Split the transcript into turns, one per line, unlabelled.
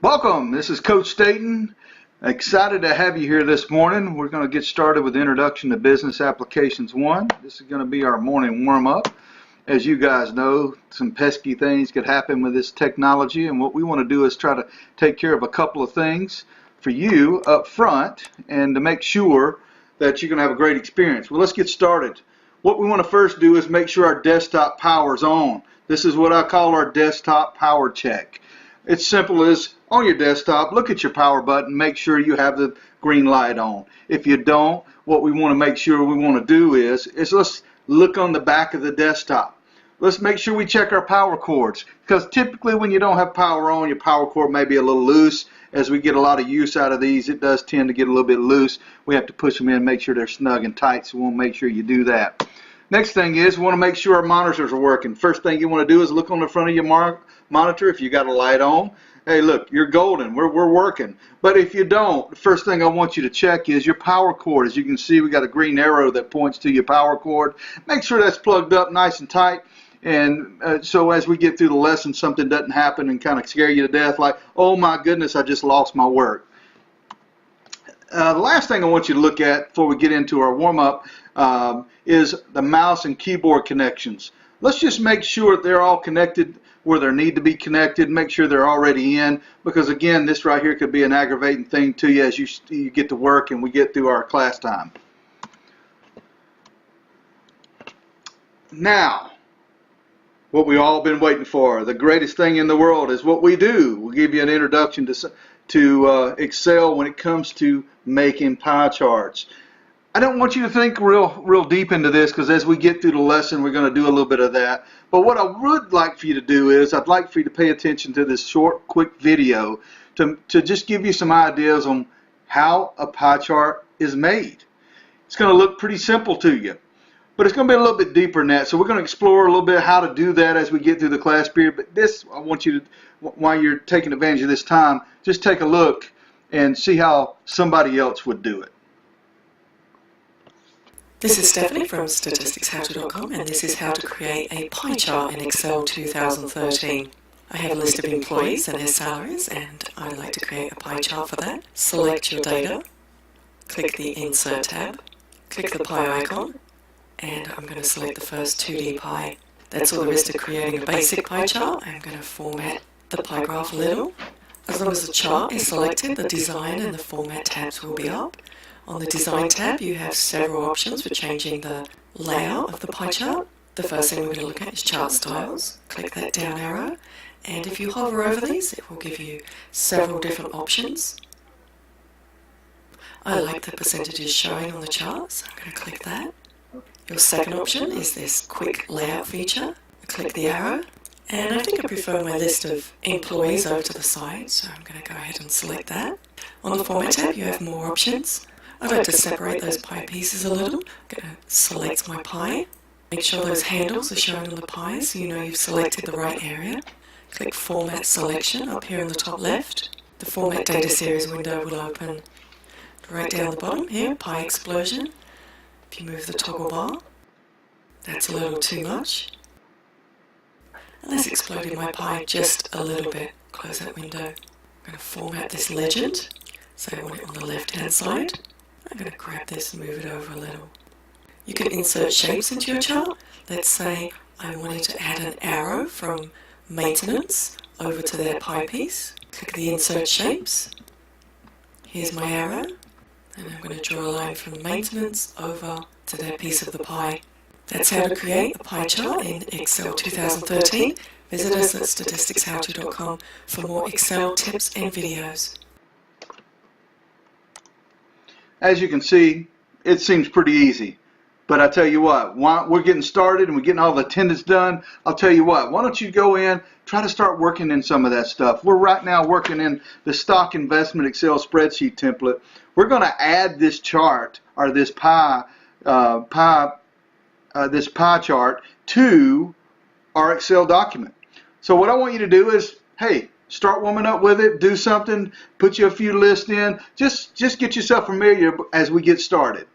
Welcome, this is Coach Staten. Excited to have you here this morning. We're going to get started with the Introduction to Business Applications 1. This is going to be our morning warm-up. As you guys know, some pesky things could happen with this technology, and what we want to do is try to take care of a couple of things for you up front and to make sure that you're going to have a great experience. Well, let's get started. What we want to first do is make sure our desktop power is on. This is what I call our desktop power check. It's simple as on your desktop, look at your power button, make sure you have the green light on. If you don't, what we want to make sure we want to do is let's look on the back of the desktop. Let's make sure we check our power cords, because typically when you don't have power on, your power cord may be a little loose. As we get a lot of use out of these, it does tend to get a little bit loose. We have to push them in, make sure they're snug and tight, so we'll make sure you do that. Next thing is we want to make sure our monitors are working. First thing you want to do is look on the front of your monitor if you got a light on. Hey, look, you're golden. We're working. But if you don't, the first thing I want you to check is your power cord. As you can see, we got a green arrow that points to your power cord. Make sure that's plugged up nice and tight. And so as we get through the lesson, something doesn't happen and kind of scare you to death, like, oh my goodness, I just lost my work. The last thing I want you to look at before we get into our warm-up is the mouse and keyboard connections. Let's just make sure they're all connected where they need to be connected. Make sure they're already in, because again, this right here could be an aggravating thing to you as you get to work and we get through our class time. Now, what we've all been waiting for, the greatest thing in the world is what we do. We'll give you an introduction to Excel when it comes to making pie charts. I don't want you to think real deep into this, because as we get through the lesson, we're going to do a little bit of that. But what I would like for you to do is I'd like for you to pay attention to this short, quick video to just give you some ideas on how a pie chart is made. It's going to look pretty simple to you, but it's going to be a little bit deeper than that. So we're going to explore a little bit how to do that as we get through the class period. But this, I want you to, while you're taking advantage of this time, just take a look and see how somebody else would do it.
This is Stephanie from statisticshowto.com, and this is how to create a pie chart in Excel 2013. I have a list of employees and their salaries, and I'd like to create a pie chart for that. Select your data, click the Insert tab, click the pie icon, and I'm going to select the first 2D pie. That's all there is to creating a basic pie chart. I'm going to format the pie graph a little. As long as the chart is selected, the Design and the Format tabs will be up. On the Design tab, you have several options for changing the layout of the pie chart. The first thing we're going to look at is Chart Styles. Click that down arrow, and if you hover over these, it will give you several different options. I like the percentages showing on the chart, so I'm going to click that. Your second option is this Quick Layout feature. Click the arrow, and I think I prefer my list of employees over to the side, so I'm going to go ahead and select that. On the Format tab, you have more options. I'd like to separate those pie pieces a little. I'm going to select my pie. Make sure those handles are shown on the pie so you know you've selected the right area. Click Format Selection up here in the top left. The Format Data Series window will open. Right down the bottom here, Pie Explosion. If you move the toggle bar, that's a little too much. And that's exploding my pie just a little bit. Close that window. I'm going to format this legend, so I want it on the left hand side. I'm going to grab this and move it over a little. You can insert shapes into your chart. Let's say I wanted to add an arrow from maintenance over to their pie piece. Click the Insert Shapes. Here's my arrow, and I'm going to draw a line from maintenance over to their piece of the pie. That's how to create a pie chart in Excel 2013. Visit us at statisticshowto.com for more Excel tips and videos.
As you can see, it seems pretty easy. But I tell you what, we're getting started and we're getting all the attendance done. I'll tell you what, why don't you go in, try to start working in some of that stuff. We're right now working in the stock investment Excel spreadsheet template. We're going to add this chart, or this pie chart, to our Excel document. So what I want you to do is, hey, start warming up with it, do something, put you a few lists in, just get yourself familiar as we get started.